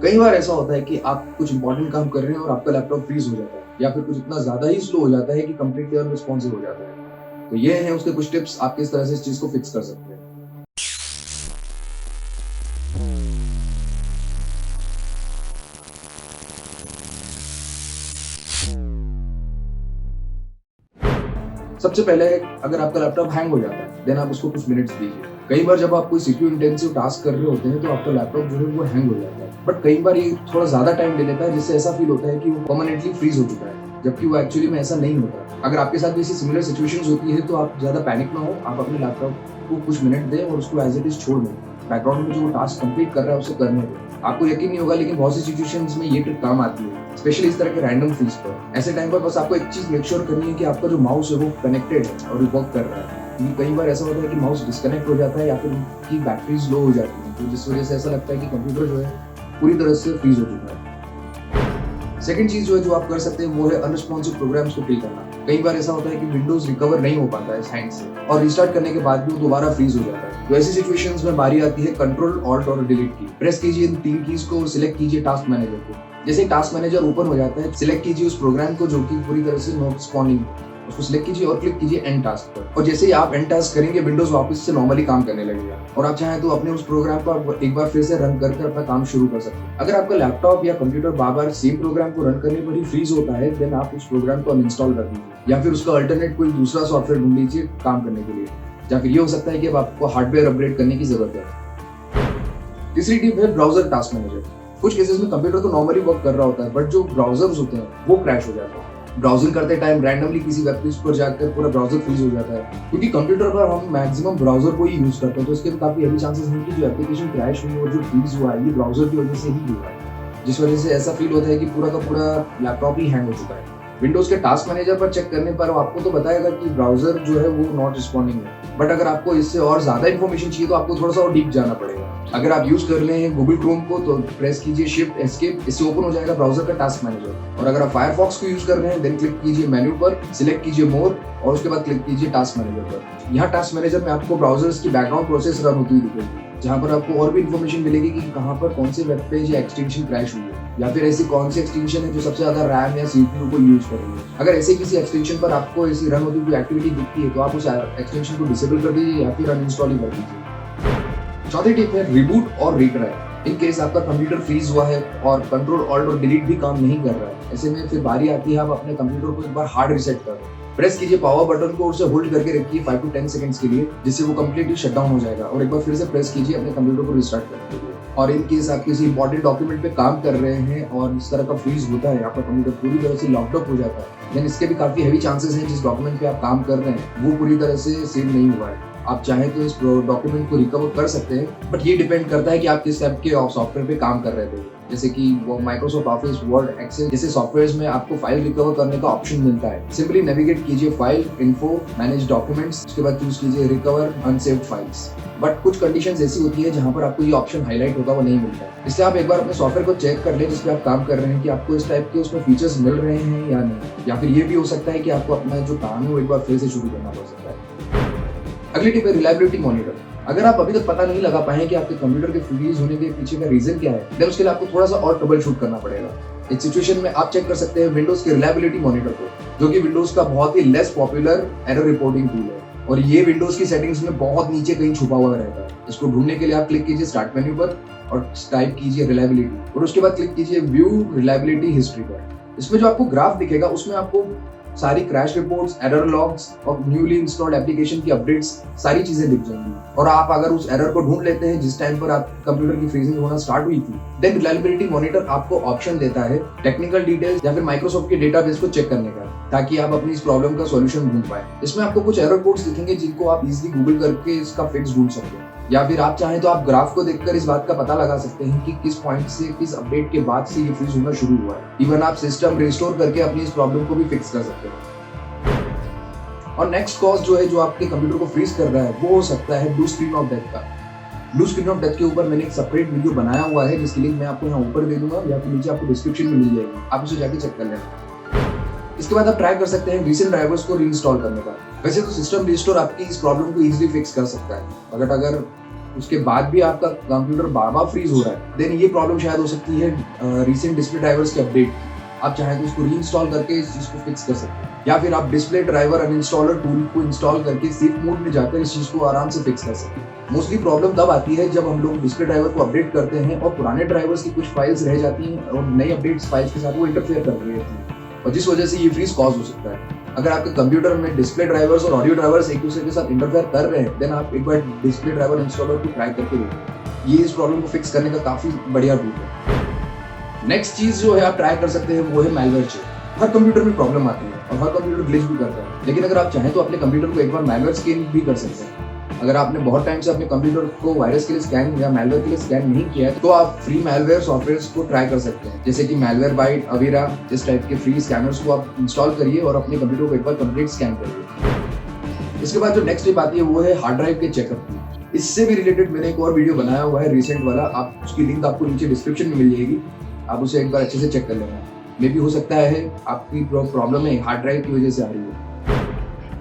कई बार ऐसा होता है कि आप कुछ इंपॉर्टेंट काम कर रहे हैं और आपका लैपटॉप फ्रीज हो जाता है या फिर कुछ इतना ज़्यादा ही स्लो हो जाता है कि कंप्लीटली अनरिस्पॉन्सिव हो जाता है। तो ये हैं उसके कुछ टिप्स, आप किस तरह से इस चीज़ को फिक्स कर सकते हैं। सबसे पहले, अगर आपका लैपटॉप हैंग हो जाता है देन आप उसको कुछ मिनट्स दीजिए। कई बार जब आप कोई सीपीयू इंटेंसिव टास्क कर रहे होते हैं तो आपका लैपटॉप जो है वो हैंग हो जाता है, बट कई बार ये थोड़ा ज़्यादा टाइम ले लेता है जिससे ऐसा फील होता है कि वो परमानेंटली फ्रीज हो चुका है, जबकि वो एक्चुअली में ऐसा नहीं होता। अगर आपके साथ भी ऐसी सिमिलर सिचुएशंस होती है तो आप ज़्यादा पैनिक ना हो, आप अपने लैपटॉप को कुछ मिनट दें और उसको एज इट इज़ छोड़ दें। बैकग्राउंड में जो वो टास्क कंप्लीट कर रहा है उसे करने दें। आपको यकीन नहीं होगा लेकिन बहुत सी सिचुएशंस में ये ट्रिक काम आती है, स्पेशली इस तरह के रैंडम फ्रीज पर। ऐसे टाइम पर बस आपको एक चीज़ मेक श्योर करनी है कि आपका जो माउस है वो कनेक्टेड है और वर्क कर रहा है। क्योंकि कई बार ऐसा होता है कि माउस डिस्कनेक्ट हो जाता है या फिर उनकी बैटरीज लो हो जाती है, तो जिस वजह से ऐसा लगता है कि कंप्यूटर जो है पूरी तरह से फ्रीज हो चुका है। सेकंड चीज जो है जो आप कर सकते हैं वो है अनरिस्पॉन्सिव प्रोग्राम्स को किल करना। कई बार ऐसा होता है कि विंडोज रिकवर नहीं हो पाता है हैंग से और रिस्टार्ट करने के बाद भी वो दोबारा फ्रीज हो जाता है। तो ऐसी सिचुएशंस में बारी आती है कंट्रोल ऑल्ट और डिलीट की। प्रेस कीजिए इन तीन कीज को और सिलेक्ट कीजिए टास्क मैनेजर को। जैसे टास्क मैनेजर ओपन हो जाता है, सिलेक्ट कीजिए उस प्रोग्राम को जो कि पूरी तरह से नॉट रिस्पॉन्डिंग है, उसको सिलेक्ट कीजिए और क्लिक कीजिए एंड टास्क पर। और जैसे ही आप एंड टास्क करेंगे विंडोज वापस से नॉर्मली काम करने लगेगा और आप चाहें तो अपने उस प्रोग्राम को एक बार फिर से रन करके अपना काम शुरू कर सकते हैं। अगर आपका लैपटॉप या कंप्यूटर बार बार सेम प्रोग्राम को रन करने पर ही फ्रीज होता है देन आप उस प्रोग्राम को अनइंस्टॉल कर दीजिए या फिर उसका अल्टरनेट कोई दूसरा सॉफ्टवेयर ढूंढ लीजिए काम करने के लिए, या फिर ये हो सकता है कि अब आपको हार्डवेयर अपग्रेड करने की जरूरत है। तीसरी टिप है ब्राउजर टास्क मैनेजर। कुछ केसेस में कंप्यूटर तो नॉर्मली वर्क कर रहा होता है बट जो ब्राउजर्स होते हैं वो क्रैश हो जाते हैं। ब्राउजिंग करते टाइम रैंडमली किसी वेब पेज पर जाकर पूरा ब्राउजर फ्रीज हो जाता है, क्योंकि कंप्यूटर पर हम मैक्सिमम ब्राउजर को ही यूज करते हैं, तो इसके काफी हेवी चांसेस हैं कि जो एप्लीकेशन क्रैश हुई और जो फ्रीज हुआ है ये ब्राउजर की वजह से ही हुआ है, जिस वजह से ऐसा फील होता है कि पूरा का पूरा लैपटॉप ही हैंग हो चुका है। विंडोज के टास्क मैनेजर पर चेक करने पर आपको तो बताएगा कि ब्राउजर जो है वो नॉट रिस्पॉन्डिंग है, बट अगर आपको इससे और ज्यादा इन्फॉर्मेशन चाहिए तो आपको थोड़ा सा और डीप जाना पड़ेगा। अगर आप यूज कर रहे हैं गूगल क्रोम को तो प्रेस कीजिए शिफ्ट एस्केप, इससे ओपन हो जाएगा ब्राउजर का टास्क मैनेजर। और अगर आप फायरफॉक्स को यूज कर रहे हैं देन क्लिक कीजिए मेन्यू पर, सिलेक्ट कीजिए मोर और उसके बाद क्लिक कीजिए टास्क मैनेजर पर। यहाँ टास्क मैनेजर में आपको ब्राउजर्स की बैकग्राउंड प्रोसेस रन होती हुई दिखेगी, जहाँ पर आपको और भी इन्फॉर्मेशन मिलेगी कि कहाँ पर कौन से वेब पेज या एक्सटेंशन क्रैश हुई है, या फिर ऐसी कौन सी एक्सटेंशन है जो सबसे ज्यादा रैम या सीपीयू को यूज कर रही है। अगर ऐसे किसी एक्सटेंशन पर आपको ऐसी रन होती हुई एक्टिविटी दिखती है तो आप उस एक्सटेंशन को डिसेबल कर दीजिए या फिर अनइंस्टॉल ही कर दीजिए। चौथी टिप है रिबूट और रीट्राई। इन केस आपका कंप्यूटर फ्रीज हुआ है और कंट्रोल ऑल्ट और डिलीट भी काम नहीं कर रहा है, ऐसे में फिर बारी आती है आप अपने कंप्यूटर को एक बार हार्ड रीसेट कर दो। प्रेस कीजिए पावर बटन को और उसे होल्ड करके रखिए 5 to 10 सेकंड्स के लिए, जिससे वो कंप्लीटली शट डाउन हो जाएगा और एक बार फिर से प्रेस कीजिए अपने कंप्यूटर को रिस्टार्ट करने के लिए। और इन केस आप किसी इंपॉर्टेंट डॉक्यूमेंट पे काम कर रहे हैं और इस तरह का फ्रीज होता है, आपका कंप्यूटर पूरी तरह से लॉकड अप हो जाता है, देन इसके भी काफी हेवी चांसेस हैं जिस डॉक्यूमेंट पे आप काम कर रहे हैं वो पूरी तरह से सेव नहीं हुआ है। आप चाहें तो इस डॉक्यूमेंट को रिकवर कर सकते हैं, बट ये डिपेंड करता है कि आप किस टाइप के सॉफ्टवेयर पे काम कर रहे थे। जैसे कि वो माइक्रोसॉफ्ट ऑफिस, वर्ड, एक्सेल जैसे सॉफ्टवेयर्स में आपको फाइल रिकवर करने का ऑप्शन मिलता है। सिंपली नेविगेट कीजिए फाइल, इन्फो, मैनेज डॉक्यूमेंट्स, उसके बाद चूज कीजिए रिकवर अनसेव्ड फाइल्स। बट कुछ कंडीशंस ऐसी होती है जहां पर आपको ये ऑप्शन हाईलाइट होगा वो नहीं मिलता है, इसलिए आप एक बार अपने सॉफ्टवेयर को चेक कर लें जिस पे आप काम कर रहे हैं कि आपको इस टाइप के उसमें फीचर्स मिल रहे हैं या नहीं, या फिर ये भी हो सकता है कि आपको अपना जो काम है वो एक बार फिर से शुरू करना पड़ सकता है। अगली टिप है रिलायबिलिटी मॉनिटर। अगर आप अभी तक पता नहीं लगा पाए कि आपके कंप्यूटर के फ्रीज होने के पीछे का रीजन क्या है, देन उसके लिए आपको थोड़ा सा और ट्रबल शूट करना पड़ेगा। इस सिचुएशन में आप चेक कर सकते हैं विंडोज के रिलायबिलिटी मॉनिटर को, जो कि विंडोज का बहुत ही less popular error reporting tool है और ये विंडोज की सेटिंग्स में बहुत नीचे कहीं छुपा हुआ रहता है। इसको ढूंढने के लिए आप क्लिक कीजिए स्टार्ट मेन्यू पर और टाइप कीजिए रिलायबिलिटी और उसके बाद क्लिक कीजिए व्यू रिलायबिलिटी हिस्ट्री पर। इसमें जो आपको ग्राफ दिखेगा उसमें आपको सारी क्रैश रिपोर्ट्स, एरर लॉग्स और न्यूली इंस्टॉल्ड एप्लीकेशन की अपडेट्स सारी चीजें दिख जाएंगी। और आप अगर उस एरर को ढूंढ लेते हैं जिस टाइम पर आप कंप्यूटर की फ्रीजिंग होना स्टार्ट हुई थी, देन रिलायबिलिटी मॉनिटर आपको ऑप्शन देता है टेक्निकल डिटेल्स या फिर माइक्रोसॉफ्ट के डेटाबेस को चेक करने का, ताकि आप अपनी इस प्रॉब्लम का सॉल्यूशन ढूंढ पाए। इसमें आपको कुछ एरर कोड्स दिखेंगे जिनको आप इजीली गूगल करके इसका फिक्स ढूंढ सकते हैं, या फिर आप चाहें तो आप ग्राफ को देखकर इस बात का पता लगा सकते हैं कि किस पॉइंट से किस अपडेट के बाद से ये फ्रीज होना शुरू हुआ है। इवन आप सिस्टम रिस्टोर करके अपनी इस प्रॉब्लम को भी फिक्स कर सकते हैं। और नेक्स्ट कॉज जो है जो आपके कंप्यूटर को फ्रीज कर रहा है वो हो सकता है ब्लू स्क्रीन ऑफ डेथ का। ब्लू स्क्रीन ऑफ डेथ के ऊपर मैंने एक सेपरेट वीडियो बनाया हुआ है जिसकी लिंक मैं आपको यहाँ ऊपर दे दूंगा या फिर नीचे आपको डिस्क्रिप्शन में मिल जाएगी, आप उसे जाके चेक कर लेना। इसके बाद आप ट्राई कर सकते हैं रिसेंट ड्राइवर्स को रीइंस्टॉल करने का। वैसे तो सिस्टम रिस्टोर आपकी इस प्रॉब्लम को इजीली फिक्स कर सकता है, अगर उसके बाद भी आपका कंप्यूटर बार-बार फ्रीज हो रहा है, देन ये प्रॉब्लम शायद हो सकती है रीसेंट डिस्प्ले ड्राइवर्स के अपडेट की। आप चाहें तो उसको रीइंस्टॉल करके इस चीज़ को फिक्स कर सकते हैं, या फिर आप डिस्प्ले ड्राइवर अनइंस्टॉलर टूल को इंस्टॉल करके सेफ मोड में जाकर इस चीज़ को आराम से फिक्स कर सकते हैं। मोस्टली प्रॉब्लम तब आती है जब हम लोग डिस्प्ले ड्राइवर को अपडेट करते हैं और पुराने ड्राइवर्स की कुछ फाइल्स रह जाती हैं और नई अपडेट्स फाइल्स के साथ वो इंटरफेयर कर रही होती हैं, और जिस वजह से ये फ्रीज कॉज हो सकता है। अगर आपके कंप्यूटर में डिस्प्ले ड्राइवर्स और ऑडियो ड्राइवर्स एक दूसरे के साथ इंटरफेयर कर रहे हैं, देन आप एक बार डिस्प्ले ड्राइवर इंस्टॉलर को ट्राई करके देखिए। ये इस प्रॉब्लम को फिक्स करने का काफी बढ़िया टूल है। नेक्स्ट चीज जो है आप ट्राई कर सकते हैं वो है मैलवेयर चेक। हर कंप्यूटर में प्रॉब्लम आती है और हर कंप्यूटर ग्लिच भी करता है, लेकिन अगर आप चाहें तो अपने कंप्यूटर को एक बार मैलवेयर स्कैन भी कर सकते हैं। अगर आपने बहुत टाइम से अपने कंप्यूटर को वायरस के लिए स्कैन या मैलवेयर के लिए स्कैन नहीं किया है, तो आप फ्री मैलवेयर सॉफ्टवेयर्स को ट्राई कर सकते हैं, जैसे कि मैलवेयरबाइट, अवीरा, इस टाइप के फ्री स्कैनर्स को आप इंस्टॉल करिए और अपने कंप्यूटर को एक बार कंप्लीट स्कैन करिए। इसके बाद जो नेक्स्ट स्टेप आती है वो है हार्ड ड्राइव के चेकअप की। इससे भी रिलेटेड मैंने एक और वीडियो बनाया हुआ है रिसेंट वाला, आप उसकी लिंक आपको नीचे डिस्क्रिप्शन में मिल जाएगी, आप उसे एक बार अच्छे से चेक कर लेना। मे भी हो सकता है आपकी प्रॉब्लम है हार्ड ड्राइव की वजह से आ रही है।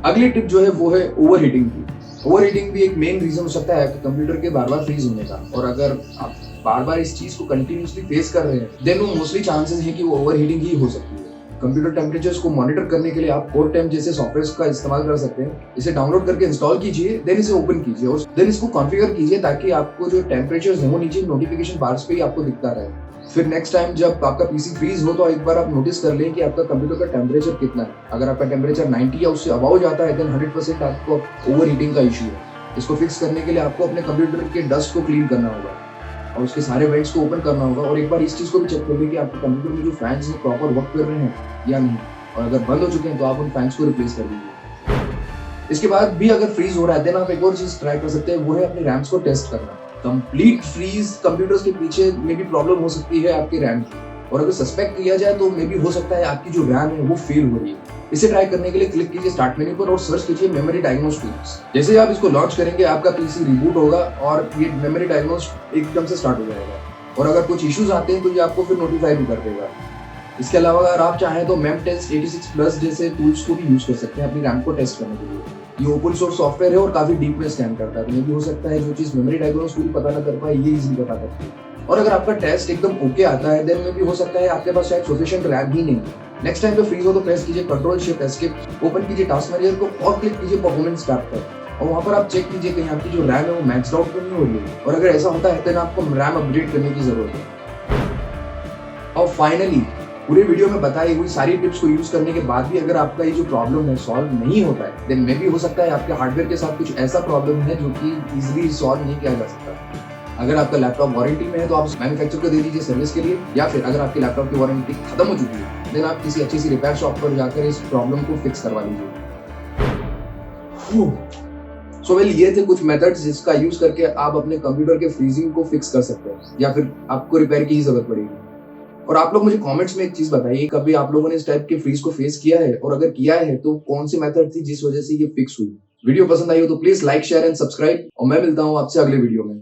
अगली टिप जो है वो है ओवर हीटिंग की। ओवर हीटिंग भी एक मेन रीजन हो सकता है कि कंप्यूटर के बार बार फ्रीज होने का, और अगर आप बार बार इस चीज को कंटिन्यूसली फेस कर रहे हैं, देन वो मोस्टली चांसेस है कि वो ओवर हीटिंग ही हो सकती है। कंप्यूटर टेम्परेचर्स को मॉनिटर करने के लिए आप कोर टेम्प जैसे सॉफ्टवेयर का इस्तेमाल कर सकते हैं। इसे डाउनलोड करके इंस्टॉल कीजिए, देन इसे ओपन कीजिए और देन इसको कॉन्फ़िगर कीजिए ताकि आपको जो टेम्परेचर्स है वो नीचे नोटिफिकेशन बार्स पे ही आपको दिखता रहे। फिर नेक्स्ट टाइम जब आपका पीसी फ्रीज हो तो एक बार आप नोटिस कर लें कि आपका कंप्यूटर का टेम्परेचर कितना है। अगर आपका टेम्परेचर 90 या उससे अबव जाता है, देन 100% आपको ओवर हीटिंग का इशू है। इसको फिक्स करने के लिए आपको अपने कंप्यूटर के डस्ट को क्लीन करना होगा और उसके सारे वेंट्स को ओपन करना होगा, और एक बार इस चीज़ को भी चेक कर लें कि आपके कंप्यूटर में जो फैंस हैं प्रॉपर वर्क कर रहे हैं या नहीं, और अगर बंद हो चुके हैं तो आप उन फैंस को रिप्लेस कर दीजिए। इसके बाद भी अगर फ्रीज हो रहा है, देन आप एक और चीज़ ट्राई कर सकते हैं, वो है अपने रैम्स को टेस्ट करना। कंप्लीट फ्रीज कंप्यूटर्स के पीछे में भी प्रॉब्लम हो सकती है आपके रैम की, और अगर सस्पेक्ट किया जाए तो मे भी हो सकता है आपकी जो रैम है वो फेल हो रही है। इसे ट्राई करने के लिए क्लिक कीजिए स्टार्ट मेन्यू पर और सर्च कीजिए मेमोरी डायग्नोस टूल्स। जैसे ही आप इसको लॉन्च करेंगे आपका पीसी रिबूट होगा और ये मेमोरी डायग्नोस एकदम से स्टार्ट हो जाएगा, और अगर कुछ इश्यूज आते हैं तो ये आपको फिर नोटिफाई भी कर देगा। इसके अलावा अगर आप चाहें तो मेमटेस्ट 86 प्लस जैसे टूल्स को भी यूज कर सकते हैं अपनी रैम को टेस्ट करने के लिए। ये ओपन सोर्स सॉफ्टवेयर है और काफी डीप में स्कैन करता है, तो ये भी हो सकता है जो चीज मेमोरी डायग्नोस टूल पता ना कर पाए, ये इजीली पता करती है। और अगर आपका टेस्ट एकदम ओके आता है, देन में भी हो सकता है आपके पास शायद सफिशिएंट रैम ही नहीं है। नेक्स्ट टाइम जब फ्रीज हो तो प्रेस कीजिए कंट्रोल शिफ्ट एस्केप, ओपन कीजिए टास्क मैनेजर को और क्लिक कीजिए परफॉर्मेंस टैब पर, और वहां पर आप चेक कीजिए कहीं आपकी जो रैम है वो मैक्स्ड आउट तो नहीं हो रही है, और अगर ऐसा होता है तो आपको रैम अपग्रेड करने की जरूरत है। और फाइनली पूरे वीडियो में बताई हुई सारी टिप्स को यूज करने के बाद भी अगर आपका ये जो प्रॉब्लम है सॉल्व नहीं होता है, देन मे भी हो सकता है आपके हार्डवेयर के साथ कुछ ऐसा प्रॉब्लम है जो कि इजीली सॉल्व नहीं किया जा सकता। अगर आपका लैपटॉप वारंटी में है तो आप मैन्युफैक्चरर को दे दीजिए सर्विस के लिए, या फिर अगर आपके लैपटॉप की वारंटी खत्म हो चुकी है, देन आप किसी अच्छी सी रिपेयर शॉप पर जाकर इस प्रॉब्लम को फिक्स करवा लीजिए। ये थे कुछ मेथड्स जिसका यूज करके आप अपने कंप्यूटर के फ्रीजिंग को फिक्स कर सकते हैं, या फिर आपको रिपेयर की ही जरूरत पड़ेगी। और आप लोग मुझे कमेंट्स में एक चीज बताइए, कभी आप लोगों ने इस टाइप के फ्रीज को फेस किया है, और अगर किया है तो कौन सी मेथड थी जिस वजह से ये फिक्स हुई। वीडियो पसंद आई हो तो please like share and subscribe, और मैं मिलता हूँ आपसे अगले वीडियो में।